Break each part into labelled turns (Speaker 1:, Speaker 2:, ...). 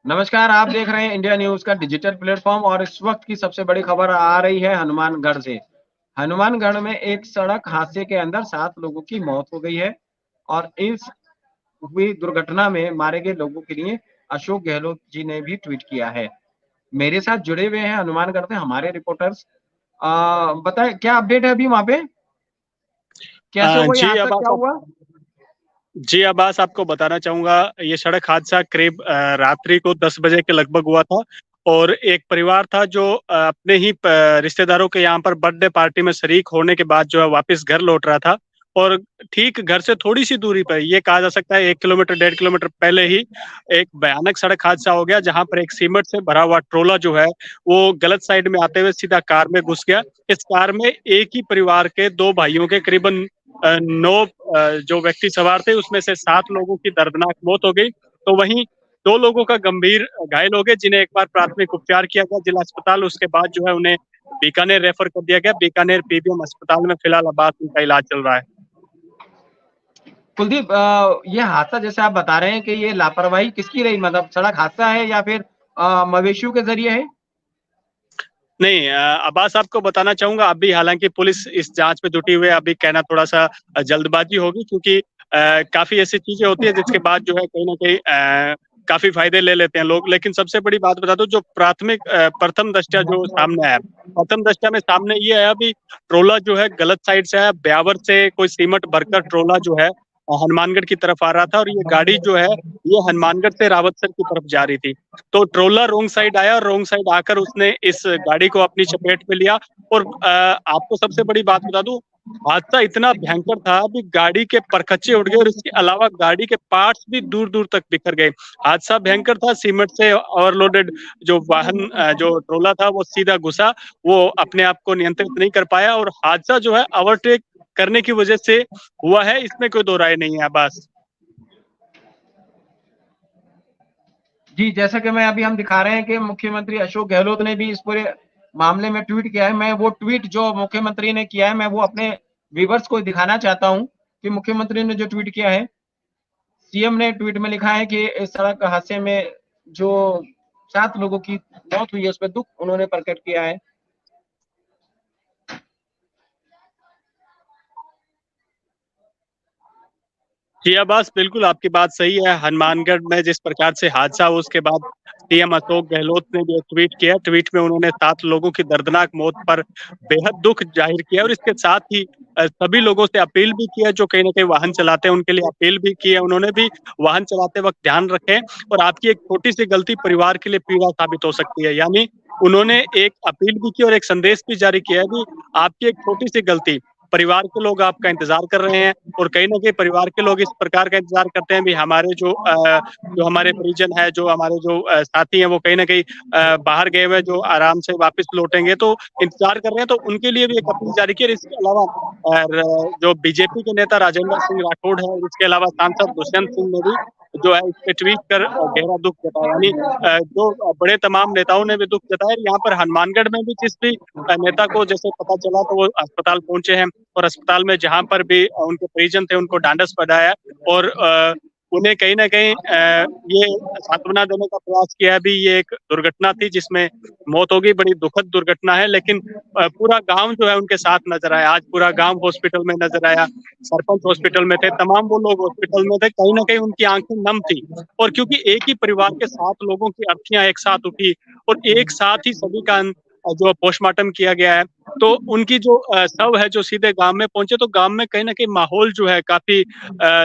Speaker 1: नमस्कार, आप देख रहे हैं इंडिया न्यूज़ का डिजिटल प्लेटफ़ॉर्म और इस वक़्त की सबसे बड़ी खबर आ रही है हनुमानगढ़ से। हनुमानगढ़ में एक सड़क हादसे के अंदर 7 लोगों की मौत हो गई है और इस हुई दुर्घटना में मारे गए लोगों के लिए अशोक गहलोत जी ने भी ट्वीट किया है। मेरे साथ जुड़े हुए हैं हनुमानगढ़ से हमारे रिपोर्टर्स। बताएँ क्या अपडेट है अभी वहाँ पे? कैसे हुआ ये
Speaker 2: जी,
Speaker 1: हादसा, क्या
Speaker 2: अब्बास
Speaker 1: हुआ?
Speaker 2: अब्बास आपको बताना चाहूँगा, ये सड़क हादसा करीब रात्रि को 10 बजे के लगभग हुआ था और एक परिवार था जो अपने ही प रिश्तेदारों के यहाँ पर बर्थडे पार्टी में शरीक होने के बाद जो है वापस घर लौट रहा था और ठीक घर से थोड़ी-सी दूरी पर ये कहा जा सकता है 1 किलोमीटर, 1.5 किलोमीटर पहले ही एक भयानक सड़क हादसा हो गया, जहाँ पर एक सीमेंट से भरा हुआ ट्रोला जो है, वो गलत साइड में आते हुए सीधा कार में घुस गया। इस कार में एक ही परिवार के 2 भाइयों के करीबन 9 जो व्यक्ति सवार थे उसमें से 7 लोगों की दर्दनाक मौत हो गई। तो वहीं 2 लोगों का गंभीर घायल हो गए, जिन्हें एक बार प्राथमिक उपचार किया गया जिला अस्पताल, उसके बाद जो है उन्हें बीकानेर रेफर कर दिया गया। बीकानेर पीबीएम अस्पताल में फिलहाल अब्बास उनका इलाज चल रहा है।
Speaker 1: कुलदीप, ये हादसा जैसे आप बता रहे हैं कि ये लापरवाही किसकी रही, मतलब सड़क हादसा है या फिर मवेशियों के ज़रिए है?
Speaker 2: नहीं, अब्बास आपको बताना चाहूँगा, अभी हालाँकि पुलिस इस जाँच में जुटी हुई है, अभी कहना थोड़ा-सा जल्दबाज़ी होगी क्योंकि काफ़ी ऐसी चीज़ें होती हैं जिसके बाद जो है कहीं न कहीं काफ़ी फ़ायदे ले लेते हैं लोग। लेकिन सबसे बड़ी बात बता दूँ, जो प्राथमिक प्रथम दृष्टया जो सामने आया, प्रथम दृष्टया में सामने ये आया अभी ट्रोला जो है गलत साइड से आया, ब्यावर से कोई सीमेंट भरकर ट्रोला जो है हनुमानगढ़ की तरफ आ रहा था और ये गाड़ी जो है ये हनुमानगढ़ से रावतसर की तरफ जा रही थी। तो ट्रोला रोंग साइड आया और रोंग साइड आकर उसने इस गाड़ी को अपनी चपेट में लिया और आपको सबसे बड़ी बात बता दूं, हादसा इतना भयंकर था कि गाड़ी के परखच्चे उड़ गए और इसके अलावा गाड़ी के पार्ट्स भी दूर दूर तक बिखर गए। हादसा भयंकर था, सीमेंट से ओवरलोडेड जो वाहन जो ट्रोला था वो सीधा घुसा, वो अपने आप को नियंत्रित नहीं कर पाया और हादसा जो है ओवरटेक करने की वजह से हुआ है, इसमें कोई दो राय नहीं है। बस
Speaker 1: जी, जैसा कि मैं अभी हम दिखा रहे हैं कि मुख्यमंत्री अशोक गहलोत ने भी इस पूरे मामले में ट्वीट किया है। मैं वो ट्वीट जो मुख्यमंत्री ने किया है, मैं वो अपने व्यूअर्स को दिखाना चाहता हूँ कि मुख्यमंत्री ने जो ट्वीट किया है। सीएम ने ट्वीट में लिखा है कि इस सड़क हादसे में जो 7 लोगों की मौत हुई है, उस पे दुःख उन्होंने प्रकट किया है।
Speaker 2: जी, अब्बास बिल्कुल आपकी बात सही है। हनुमानगढ़ में जिस प्रकार से हादसा हुआ उसके बाद सीएम अशोक गहलोत ने जो ट्वीट किया, ट्वीट में उन्होंने 7 लोगों की दर्दनाक मौत पर बेहद दुःख ज़ाहिर किया और इसके साथ ही सभी लोगों से अपील भी की है जो कहीं न कहीं वाहन चलाते हैं, उनके लिए अपील भी की है। उन्होंने भी वाहन चलाते वक़्त ध्यान रखें और आपकी एक छोटी-सी गलती परिवार के लिए पीड़ा साबित हो सकती है। यानी उन्होंने एक अपील भी की और एक संदेश भी जारी किया है कि आपकी एक छोटी-सी गलती, परिवार के लोग आपका इंतज़ार कर रहे हैं और कहीं न कहीं परिवार के लोग इस प्रकार का इंतज़ार करते हैं भी हमारे जो हमारे परिजन हैं, जो हमारे जो साथी हैं, वो कहीं न कहीं बाहर गए हुए जो आराम से वापस लौटेंगे, तो इंतज़ार कर रहे हैं, तो उनके लिए भी एक अपील जारी की। और इसके अलावा जो बीजेपी के नेता राजेंद्र सिंह राठौड़ हैं और इसके अलावा सांसद दुष्यंत सिंह ने भी जो है इस पे ट्वीट कर गहरा दुःख जताया। यानी जो बड़े तमाम नेताओं ने भी दुःख जताया। यहाँ पर हनुमानगढ़ में भी जिस भी नेता को जैसे पता चला तो वो अस्पताल पहुँचे हैं और अस्पताल में जहाँ पर भी उनके परिजन थे उनको ढांढस बंधाया और उन्हें कहीं न कहीं ये सांत्वना देने का प्रयास किया है। अभी ये एक दुर्घटना थी जिसमें मौत हो गई, बड़ी दुखद दुर्घटना है, लेकिन पूरा गाँव जो है उनके साथ नज़र आया। आज पूरा गाँव हॉस्पिटल में नज़र आया, सरपंच हॉस्पिटल में थे, तमाम वो लोग हॉस्पिटल में थे, कहीं न कहीं उनकी आँखें नम थी और क्योंकि एक ही परिवार के 7 लोगों की अर्थियाँ एक साथ उठी और एक साथ ही सभी का जो पोस्टमार्टम किया गया है, तो उनकी जो शव है जो सीधे गाँव में पहुँचे, तो गाँव में कहीं न कहीं माहौल जो है काफ़ी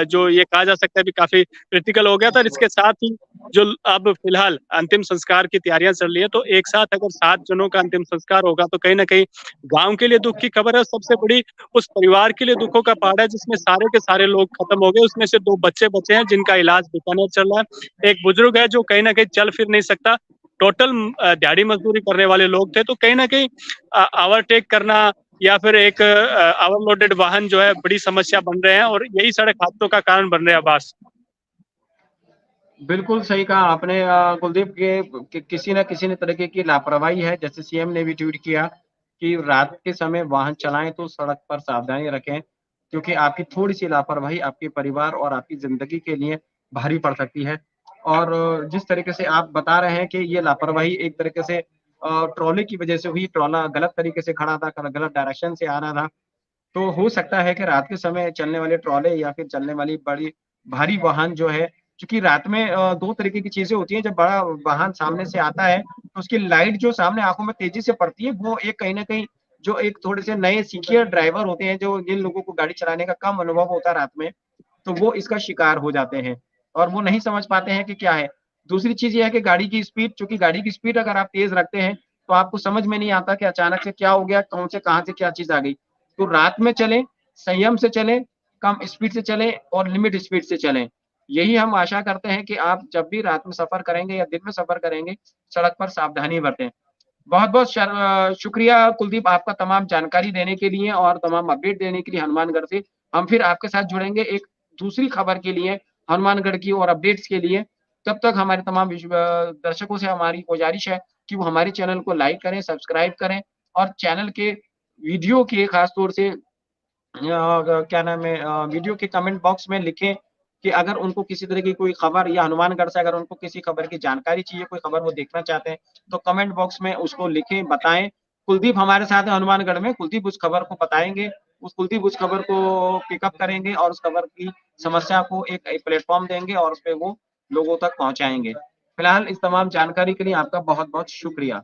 Speaker 2: जो ये कहा जा सकता है कि काफ़ी क्रिटिकल हो गया था और इसके साथ ही जो अब फ़िलहाल अंतिम संस्कार की तैयारियाँ चल रही है, तो एक साथ अगर 7 जनों का अंतिम संस्कार होगा, तो कहीं न कहीं गाँव के लिए दुःख की खबर है। सबसे बड़ी उस परिवार के लिए दुखों का पहाड़ है जिसमें सारे के सारे लोग खत्म हो गए, उसमें से 2 बच्चे बचे हैं जिनका इलाज बीकानेर चल रहा है। एक बुजुर्ग है जो कहीं न कहीं चल फिर नहीं सकता। टोटल दिहाड़ी मज़दूरी करने वाले लोग थे, तो कहीं न कहीं ओवरटेक करना या फिर एक ओवरलोडेड वाहन जो है बड़ी समस्या बन रहे हैं और यही सड़क हादसों का कारण बन रहे हैं। अब्बास।
Speaker 1: बिल्कुल सही कहा आपने, कुलदीप, के कि किसी न किसी न तरीके की लापरवाही है। जैसे सीएम ने भी ट्वीट किया कि रात के समय वाहन चलाएँ तो सड़क पर सावधानी रखें, क्योंकि आपकी थोड़ी-सी लापरवाही आपके परिवार और आपकी ज़िंदगी के लिए भारी पड़ सकती है। और जिस तरीके से आप बता रहे हैं कि ये लापरवाही एक तरीके से ट्रॉली की वजह से हुई, ट्रॉला गलत तरीके से खड़ा था, गलत डायरेक्शन से आ रहा था। तो हो सकता है कि रात के समय चलने वाले ट्रॉले या फिर चलने वाली बड़ी भारी वाहन जो है, क्योंकि रात में 2 तरीके की चीज़ें होती हैं, जब बड़ा वाहन सामने से आता है, तो उसकी लाइट जो सामने आँखों में तेज़ी से पड़ती है, वो एक कहीं न कहीं जो एक थोड़े से नए सीखिए ड्राइवर होते हैं, जो जिन लोगों को गाड़ी चलाने का कम अनुभव होता है रात में, तो वो इसका शिकार हो जाते हैं और वो नहीं समझ पाते हैं कि क्या है। दूसरी चीज़ ये है कि गाड़ी की स्पीड, चूँकि गाड़ी की स्पीड अगर आप तेज़ रखते हैं, तो आपको समझ में नहीं आता कि अचानक से क्या हो गया, कौन से कहाँ से क्या चीज़ आ गई। तो रात में चलें, संयम से चलें, कम स्पीड से चलें और लिमिट स्पीड से चलें। यही हम आशा करते हैं कि आप जब भी रात में सफ़र करेंगे या दिन में सफ़र करेंगे, सड़क पर सावधानी बरतें। बहुत-बहुत शुक्रिया कुलदीप, आपका तमाम जानकारी देने के लिए और तमाम अपडेट देने के लिए हनुमानगढ़ से। हम फिर आपके साथ जुड़ेंगे एक दूसरी खबर के लिए, हनुमानगढ़ की और अपडेट्स के लिए। तब तक हमारे तमाम दर्शकों से हमारी गुज़ारिश है कि वो हमारे चैनल को लाइक करें, सब्सक्राइब करें और चैनल के वीडियो के ख़ास तौर से क्या नाम है, वीडियो के कमेंट बॉक्स में लिखें कि अगर उनको किसी तरह की कोई खबर या हनुमानगढ़ से अगर उनको किसी खबर की जानकारी चाहिए, कोई खबर वो देखना चाहते हैं, तो कमेंट बॉक्स में उसको लिखें, बताएँ। कुलदीप हमारे साथ है हनुमानगढ़ में, कुलदीप उस खबर को बताएँगे, कुलदीप उस खबर को पिकअप करेंगे और उस खबर की समस्या को एक एक प्लेटफ़ॉर्म देंगे और उसपे वो लोगों तक पहुँचाएँगे। फिलहाल इस तमाम जानकारी के लिए आपका बहुत-बहुत शुक्रिया।